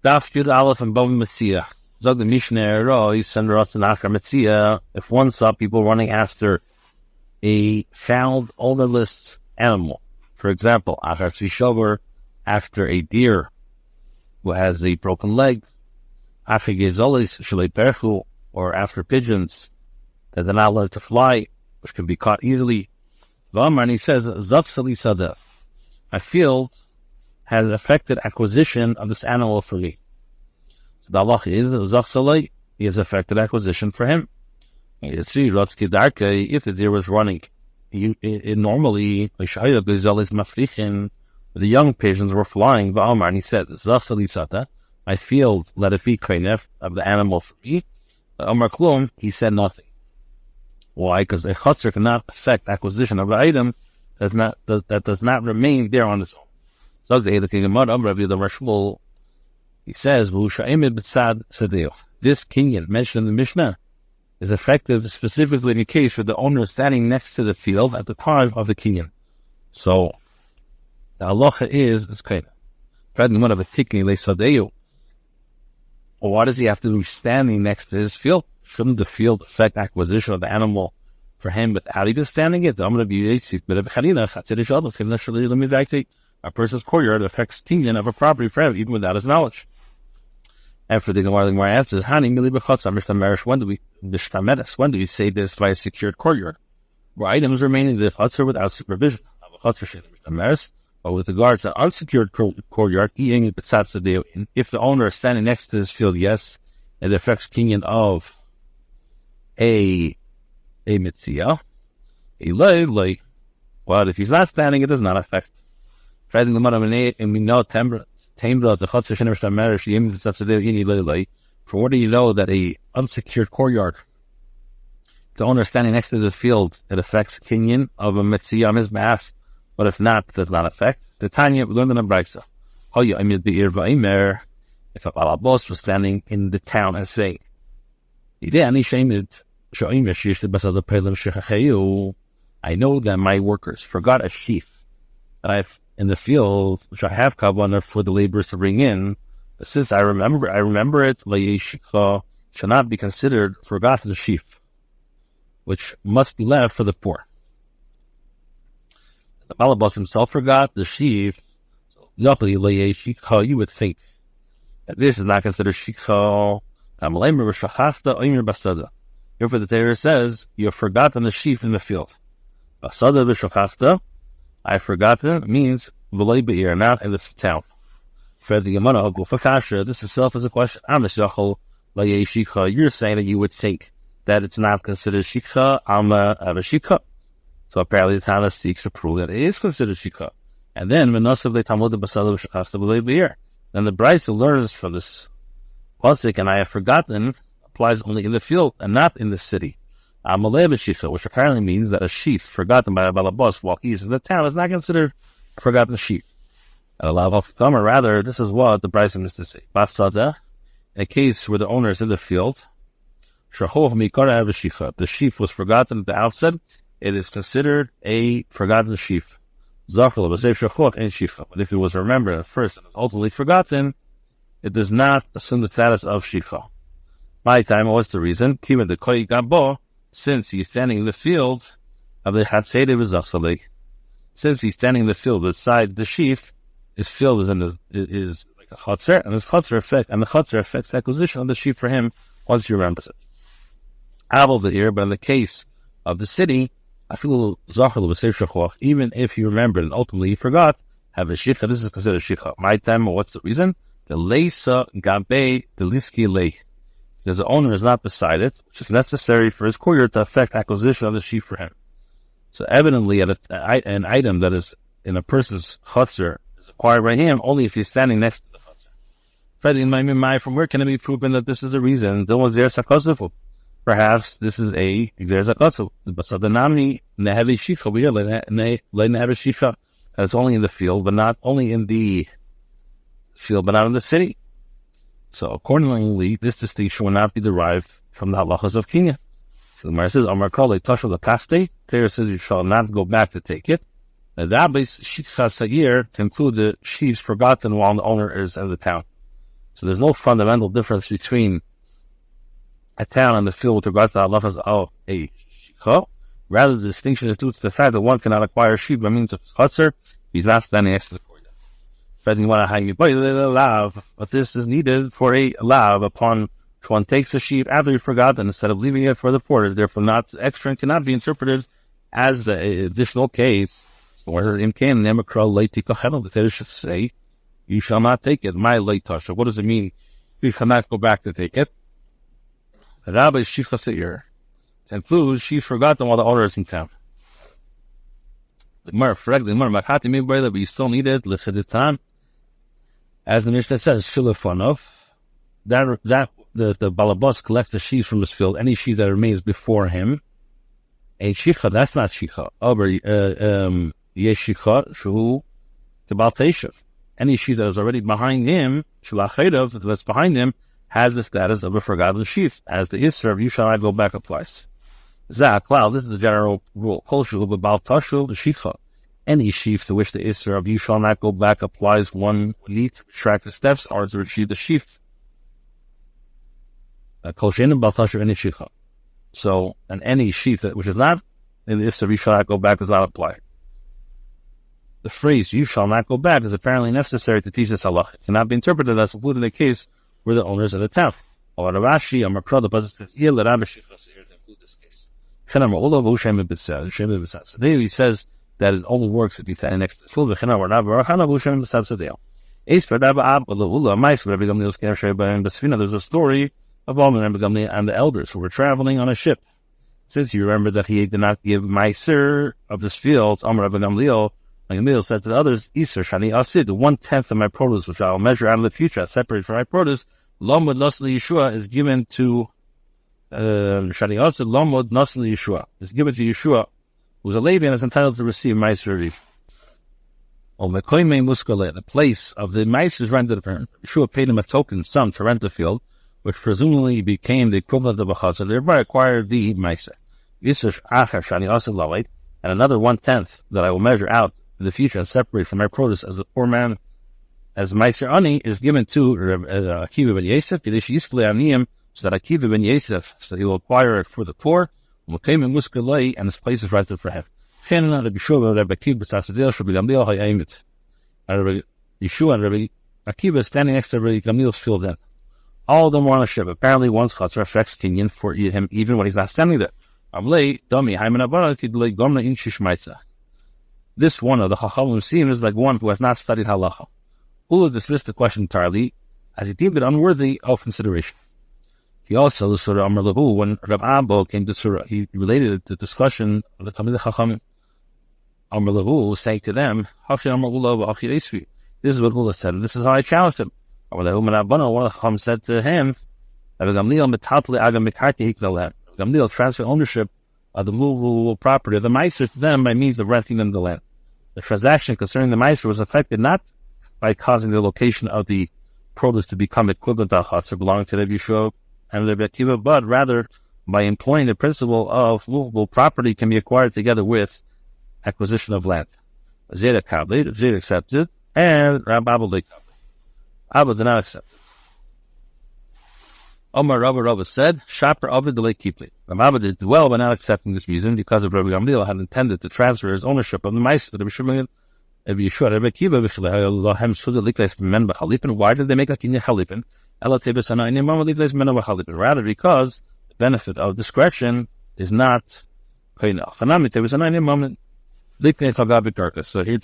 Daf Yud Aleph and Bava Metziah. Zog the Mishnah Roi Sender Ratzanachar Metziah. If one saw people running after a found ownerless animal, for example, after a deer who has a broken leg, after gezolis shalei perchu, or after pigeons that they're not allowed to fly, which can be caught easily. And he says, Zav Sali Sada, my field has affected acquisition of this animal for me. So the Allah is, Zav Sali, he has affected acquisition for him. You see, Rotzki Darke, if the deer was running, normally, the young pigeons were flying, and he said, Zav Sali Sada, my field, let it be kainef of the animal for me. Amar Klum, he said nothing. Why? Because a chutzner cannot affect acquisition of an item that does not remain there on its own. So he says, this kinyan mentioned in the Mishnah is effective specifically in the case where the owner is standing next to the field at the time of the kinyan. So the halacha is kind of why does he have to be standing next to his field? Shouldn't the field affect acquisition of the animal for him without even standing it? A person's courtyard affects kinyan of a property for him even without his knowledge. And for the Gemara answers, when do we say this by a secured courtyard? Where items remain in the chutzner without supervision. But with regards to unsecured courtyard, if the owner is standing next to this field, yes, it affects kinyan of a Metziah. But if he's not standing, it does not affect. And we know from where do you know that a unsecured courtyard, the owner standing next to the field, it affects kinyan of a Metziah on his behalf? But if not, it does not affect. The Tanya, we learned in a brayso. If a balabos was standing in the town and saying, I know that my workers forgot a sheaf that I've in the field, which I have kavanah for the laborers to bring in. But since I remember it, shall not be considered forgotten sheaf, which must be left for the poor. The balabos himself forgot the sheaf. You would think that this is not considered shikha. Therefore, the Torah says, you have forgotten the sheaf in the field. Basada v'shachachta, I have forgotten, means v'lei be'ir, not in this town. This itself is a question. You're saying that you would think that it's not considered shikha, shikha. So apparently the Tana seeks to prove that it is considered shikha. And then, then the Brisa learns from this pasuk, and I have forgotten, applies only in the field and not in the city. Which apparently means that a sheaf forgotten by a balabos while he is in the town is not considered a forgotten sheaf. And rather, this is what the Brisa is to say. Basada, in a case where the owner is in the field, the sheaf was forgotten at the outset, it is considered a forgotten sheaf. But if it was remembered at first and ultimately forgotten, it does not assume the status of shikha. My time, what's the reason? Since he's standing in the field of the Hatzede, since he's standing in the field beside the sheaf, his field is like a chotzer, and his chotzer affects the acquisition of the sheaf for him once he remembers it. But in the case of the city, even if he remembered and ultimately he forgot, have a shikha, this is considered shikha. My time, what's the reason? The leisa gabe the liski lei, because the owner is not beside it, which is necessary for his courtyard to affect acquisition of the sheep for him. So evidently, an item that is in a person's chutzner is acquired by him only if he's standing next to the chutzner. From where can it be proven that this is the reason? Perhaps this is a exerzakotsu. But the nami nehevi shikha, we are le nehevi shikha. It's only in the field, but not only in the field, but not in the city. So accordingly, this distinction will not be derived from the halachas of kinyan. So the Gemara says, Amar Kolel tashal lekafte. Torah says you shall not go back to take it. The dabbis shikha sagir, to include the sheaves forgotten while the owner is in the town. So there's no fundamental difference between a town and the field with regards to the halachas of a shikha. Rather, the distinction is due to the fact that one cannot acquire sheep by means of chutzner. He's not standing next to the court. But this is needed for a lav upon which one takes a sheep after he forgot, and instead of leaving it for the porters, therefore not extra and cannot be interpreted as the additional case. Where in Cain Nemakra late tikachel, the Torah should say, you shall not take it. My late tasha. What does it mean? You cannot go back to take it. The rabbi is shifa seir. It includes she forgot them while the owner is in town. The Gemara frag the Gemara makati mibbayla, but you still need it l'chedetan. As the Mishnah says, shilafonov. That the balabas collects the sheaves from his field, any sheaf that remains before him. A shicha, that's not shicha. Yeshicha shu kebal teishav. Any sheaf that is already behind him, shulachaydav, that's behind him, has the status of a forgotten sheaf. As the Isra, you shall not go back applies. Zaklau, this is the general rule. Kol shu kebal tashu shicha. Any sheaf to which the Isra of you shall not go back applies, one need to retract the steps or to retrieve the sheaf. Kol shein bal tashu any shicha. So, and any sheaf which is not in the Isra, you shall not go back, does not apply. The phrase, you shall not go back, is apparently necessary to teach this halach. It cannot be interpreted as including the case where the owners of the town. Or Rashi, or Makra, the Pasuk says, here, let Rabbi Shicha here to include this case. So there he says that it only works if you stand next to the field. There's a story of Alman and Begamli and the elders who were traveling on a ship. Since you remember that he did not give Meiser of his fields, Amar Rabbi Gamliel, Gamliel said to the others, Iser Shani Asid, 1/10 of my produce, which I will measure out in the future, separate from my produce, Lomod Nasli Yeshua is given to Shani Asid, Lomod Nasli Yeshua is given to Yeshua, who's a Levi and is entitled to receive Meiser. The place of the Meiser is rented to him. Yeshua paid him a token sum to rent the field, which presumably became the equivalent of a chazar, thereby acquired the Meiser. And another 1/10 that I will measure out in the future and separate from my produce as the poor man, as Meiser Ani, is given to Akiva ben Yosef, so that Akiva ben Yosef, so he will acquire it for the poor, and his place is rented for him. Yeshua and Rabbi Akiva is standing next to Rabbi Gamliel's field then. All of them were on a ship. Apparently, one's chatzar affects Kenyan for him even when he's not standing there. This one of the Chachamim seen is like one who has not studied halacha. Ula dismissed the question entirely, as he deemed it unworthy of consideration. He also, the Surah Amar Lahu, when Rab Abba came to Surah, he related the discussion of the Talmidei Chachamim. Amar Lahu saying to them, this is what Ula said, and this is how I challenged him. One of the Chacham said to him, Gamliel transfer ownership of the movable property of the Meiser to them by means of renting them the land. The transaction concerning the Meiser was affected not by causing the location of the produce to become equivalent to Chatzar belonging to Rabbi Yeshua and Rabbi Akiva, but rather by employing the principle of movable property can be acquired together with acquisition of land. Zera Kabli, Zera accepted, and Rabbi Abba did not accept it. Omar Rabba said, Shaper Ovid delay Kipli. Rabbi did well by not accepting this reason because of Rabbi Gamliel had intended to transfer his ownership of the Meiser to Rabbi Yeshua, Rabbi Akiva, why did they make a kinyan chalipin? Rather because the benefit of discretion is not so here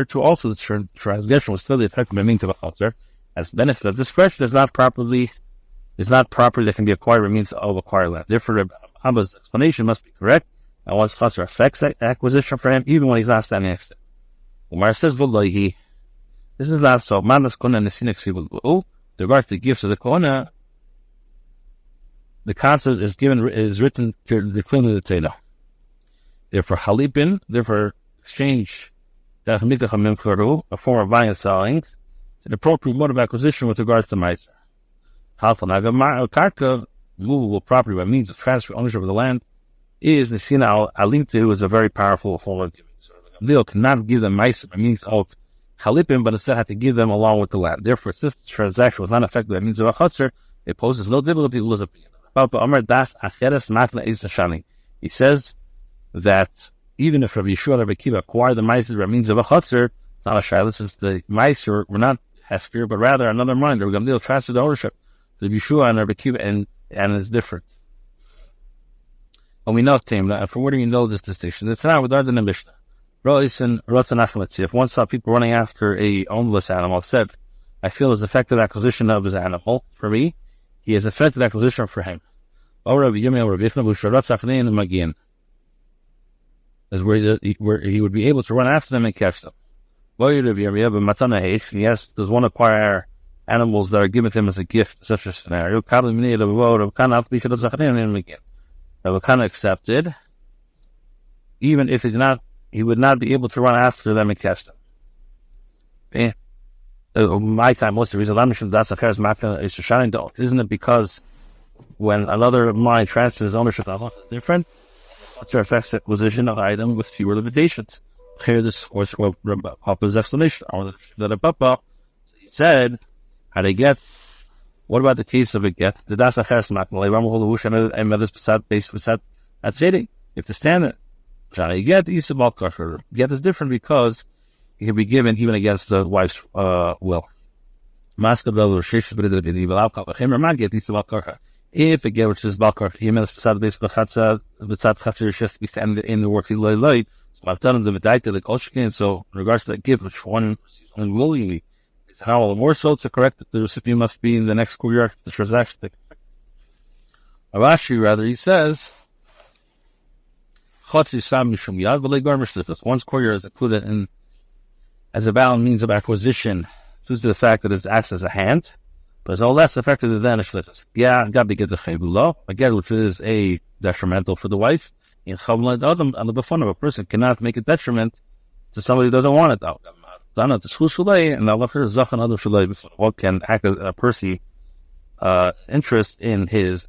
to also the transgression was clearly affected by means of a chatzar, as the benefit of discretion is not property that can be acquired by means of acquired land. Therefore, Abba's explanation must be correct, and once chatzar affects that acquisition for him, even when he's not standing next to it. Umar says, this is not so. Manas kona nesinek sivul. The regard to the gifts of the kona, the concept is written to clearly the Torah. Therefore, halipin, exchange, a form of buying and selling, is an appropriate mode of acquisition with regards to Meiser. Karka, movable property by means of transfer ownership of the land, is Nesina al-Alimtu, is a very powerful form of giving. So Gamliel cannot give them Meiser by means of chalipim, but instead had to give them along with the land. Therefore, since this transaction was not affected by means of a chutzner, it poses no difficulty to his opinion. He says that even if Rabbi Yeshua and Rabbi Akiva acquired the meiser by means of a chutzner, it's not a shayla, since the meiser were not hefker, but rather another mind. Rabbi Gamliel transferred the ownership to Rabbi Yeshua and Rabbi Akiva, and it's different. And we know Tamna, and from where do you know this distinction? It's not with Arden and Mishnah. If one saw people running after a ownless animal, said, I feel his effective acquisition of his animal for me, he has effective acquisition for him. Is where he would be able to run after them and catch them. Yes, does one acquire animals that are given to him as a gift, such a scenario? Rabbi accepted, even if he would not be able to run after them and catch them. My time, what's the reason? Isn't it because when another mind transfers his ownership of it's different? What's your affects acquisition of item with fewer limitations? Here, this was Papa's explanation. That he said, how to get. What about the case of a get? The das acheres makmalei ramul and medes besad at sitting. If the standard shani get isabal kosher, get is different because it can be given even against the wife's will. Mascot brother sheish b'ridei b'dival alkal b'chem or get isabal kosher. If a get which is balkar, he medes besad besad chatzir just to be standing in the work loy. So I've done the medaita the koshkin. So in regards to that gift, which one willingly. How all the more so to correct that the recipient must be in the next school year after the transaction. Rashi, rather, he says, one's courier is included in as a valid means of acquisition due to the fact that it acts as a hand, but it's no less effective than a shlichus. Yeah, got to get the chebulo, again, which is a detrimental for the wife. In chavla adam, on the befun of a person cannot make a detriment to somebody who doesn't want it out. What can act as a Percy interest in his